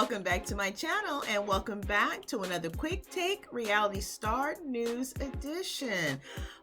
welcome back to my channel and welcome back to another Quick Take Reality Star News Edition.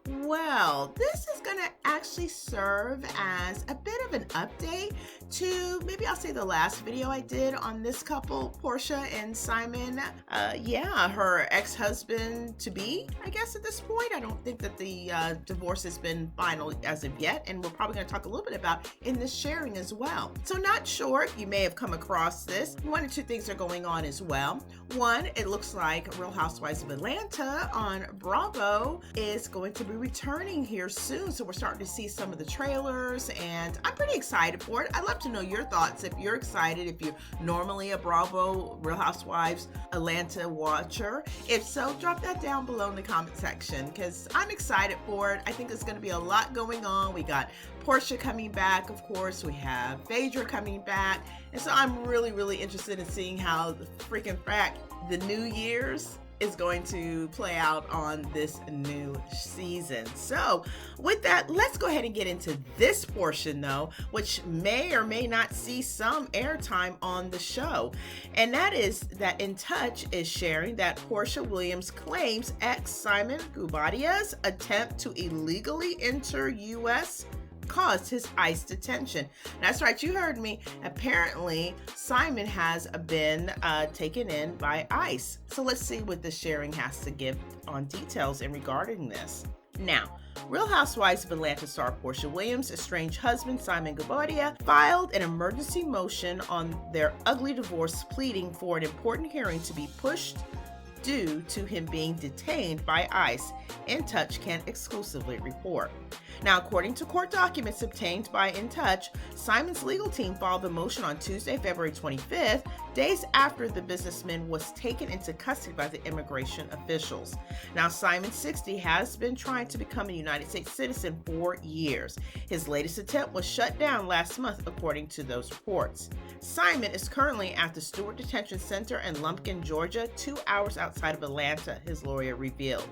Well, this is going to actually serve as a bit of an update to maybe I'll say the last video I did on this couple, Portia and Simon. Her ex-husband to be, I guess at this point. I don't think that the divorce has been final as of yet, and we're probably going to talk a little bit about in this sharing as well. So not sure if you may have come across this. One or two things are going on as well. One, it looks like Real Housewives of Atlanta on Bravo is going to be returning here soon. So we're starting to see some of the trailers and I'm pretty excited for it. I'd love to know your thoughts if you're excited, if you're normally a Bravo Real Housewives Atlanta watcher. If so, drop that down below in the comment section because I'm excited for it. I think there's going to be a lot going on. We got Portia coming back, of course. We have Phaedra coming back. And so I'm really interested in seeing how the freaking fact the New Year's is going to play out on this new season. So with that, let's go ahead and get into this portion though, which may or may not see some airtime on the show. And that is that In Touch is sharing that Portia Williams claims ex Simon Gubadia's attempt to illegally enter U.S. caused his ICE detention. That's right, you heard me. Apparently, Simon has been taken in by ICE. So let's see what the sharing has to give on details in regarding this. Now, Real Housewives of Atlanta star Portia Williams' estranged husband Simon Guobadia filed an emergency motion on their ugly divorce, pleading for an important hearing to be pushed due to him being detained by ICE. In Touch can exclusively report. Now, according to court documents obtained by In Touch, Simon's legal team filed the motion on Tuesday, February 25th, days after the businessman was taken into custody by the immigration officials. Now, Simon, 60, has been trying to become a United States citizen for years. His latest attempt was shut down last month, according to those reports. Simon is currently at the Stewart Detention Center in Lumpkin, Georgia, 2 hours outside of Atlanta, his lawyer revealed.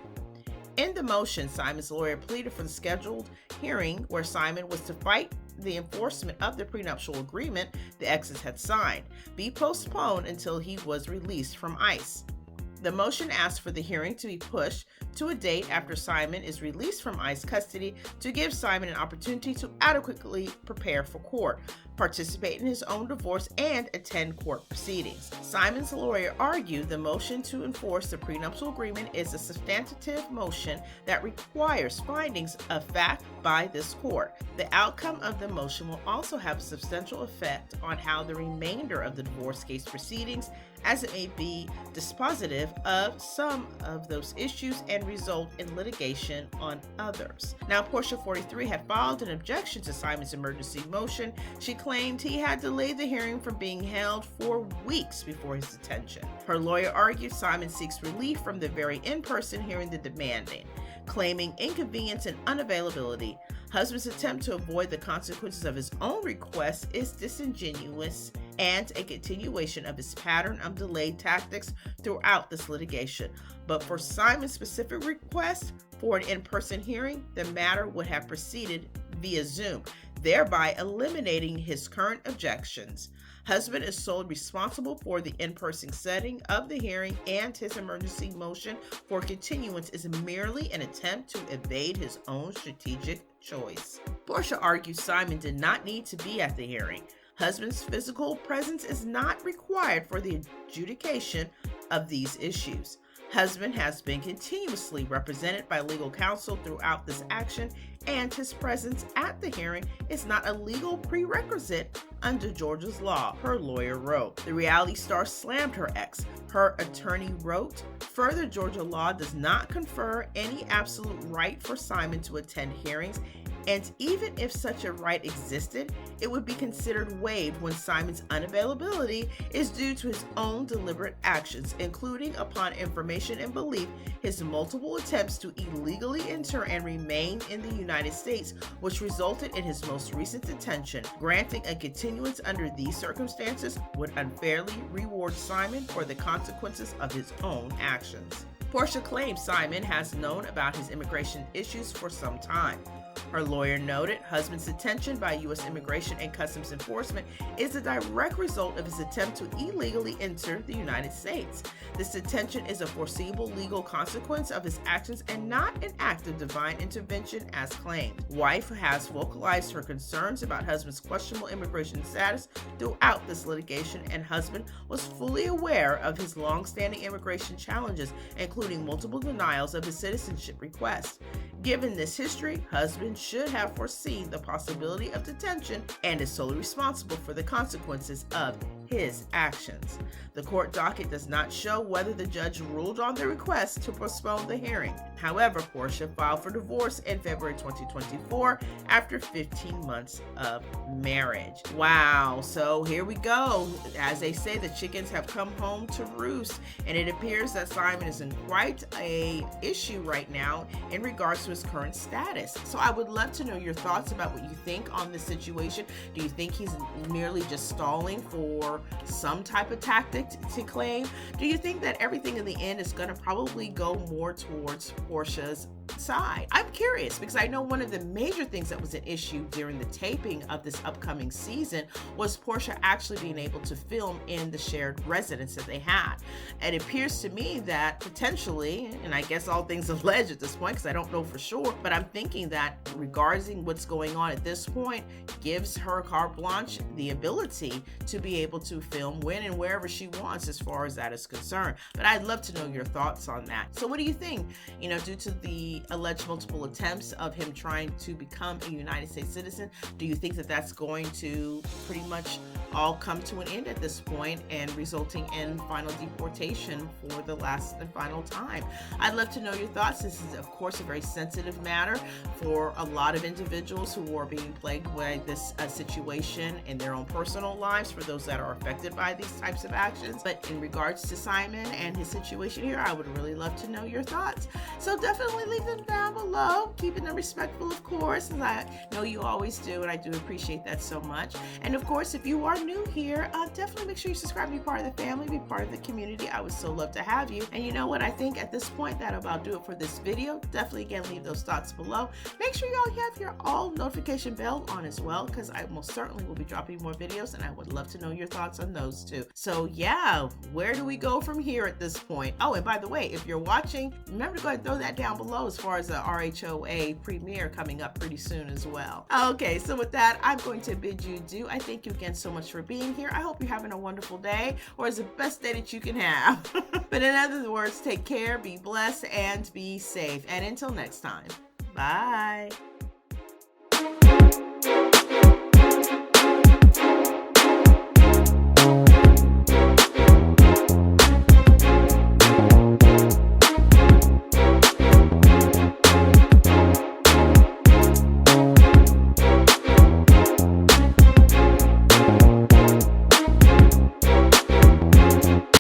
In the motion, Simon's lawyer pleaded for the scheduled hearing where Simon was to fight the enforcement of the prenuptial agreement the exes had signed be postponed until he was released from ICE. The motion asked for the hearing to be pushed to a date after Simon is released from ICE custody to give Simon an opportunity to adequately prepare for court, participate in his own divorce, and attend court proceedings. Simon's lawyer argued the motion to enforce the prenuptial agreement is a substantive motion that requires findings of fact by this court. The outcome of the motion will also have a substantial effect on how the remainder of the divorce case proceedings, as it may be dispositive of some of those issues and result in litigation on others. Now, Portia, 43, had filed an objection to Simon's emergency motion. She claimed he had delayed the hearing from being held for weeks before his detention. Her lawyer argued Simon seeks relief from the very in-person hearing they're demanding, claiming inconvenience and unavailability. Husband's attempt to avoid the consequences of his own request is disingenuous and a continuation of his pattern of delayed tactics throughout this litigation. But for Simon's specific request for an in-person hearing, the matter would have proceeded via Zoom, thereby eliminating his current objections. Husband is solely responsible for the in-person setting of the hearing, and his emergency motion for continuance is merely an attempt to evade his own strategic choice. Portia argues Simon did not need to be at the hearing. Husband's physical presence is not required for the adjudication of these issues. Husband has been continuously represented by legal counsel throughout this action, and his presence at the hearing is not a legal prerequisite under Georgia's law, her lawyer wrote. The reality star slammed her ex. Her attorney wrote, "Further, Georgia law does not confer any absolute right for Simon to attend hearings, and even if such a right existed, it would be considered waived when Simon's unavailability is due to his own deliberate actions, including upon information and belief his multiple attempts to illegally enter and remain in the United States, which resulted in his most recent detention. Granting a continuance under these circumstances would unfairly reward Simon for the consequences of his own actions." Portia claims Simon has known about his immigration issues for some time. Her lawyer noted husband's detention by U.S. Immigration and Customs Enforcement is a direct result of his attempt to illegally enter the United States. This detention is a foreseeable legal consequence of his actions and not an act of divine intervention as claimed. Wife has vocalized her concerns about husband's questionable immigration status throughout this litigation, and husband was fully aware of his long-standing immigration challenges, including multiple denials of his citizenship request. Given this history, husband should have foreseen the possibility of detention and is solely responsible for the consequences of his actions. The court docket does not show whether the judge ruled on the request to postpone the hearing. However, Portia filed for divorce in February 2024 after 15 months of marriage. Wow, so here we go. As they say, the chickens have come home to roost, and it appears that Simon is in quite a issue right now in regards to his current status. So I would love to know your thoughts about what you think on this situation. Do you think he's merely just stalling for some type of tactic to claim? Do you think that everything in the end is going to probably go more towards Portia's side? I'm curious because I know one of the major things that was an issue during the taping of this upcoming season was Portia actually being able to film in the shared residence that they had. It appears to me that potentially, and I guess all things alleged at this point because I don't know for sure, but I'm thinking that regarding what's going on at this point gives her carte blanche the ability to be able to film when and wherever she wants as far as that is concerned. But I'd love to know your thoughts on that. So what do you think? You know, due to the alleged multiple attempts of him trying to become a United States citizen, do you think that that's going to pretty much all come to an end at this point and resulting in final deportation for the last and final time? I'd love to know your thoughts. This is, of course, a very sensitive matter for a lot of individuals who are being plagued by this situation in their own personal lives, for those that are affected by these types of actions. But in regards to Simon and his situation here, I would really love to know your thoughts. So definitely leave them down below, keeping them respectful, of course, as I know you always do, and I do appreciate that so much. And of course, if you are new here, definitely make sure you subscribe, be part of the family, be part of the community. I would so love to have you. And you know what? I think at this point that'll about do it for this video. Definitely, again, leave those thoughts below. Make sure y'all have your all notification bell on as well, because I most certainly will be dropping more videos, and I would love to know your thoughts on those too. So yeah, where do we go from here at this point? Oh, and by the way, if you're watching, remember to go ahead and throw that down below as far as the RHOA premiere coming up pretty soon as well. Okay, so with that, I'm going to bid you adieu. I thank you again so much for being here. I hope you're having a wonderful day, or it's the best day that you can have. But in other words, take care, be blessed, and be safe. And until next time, bye.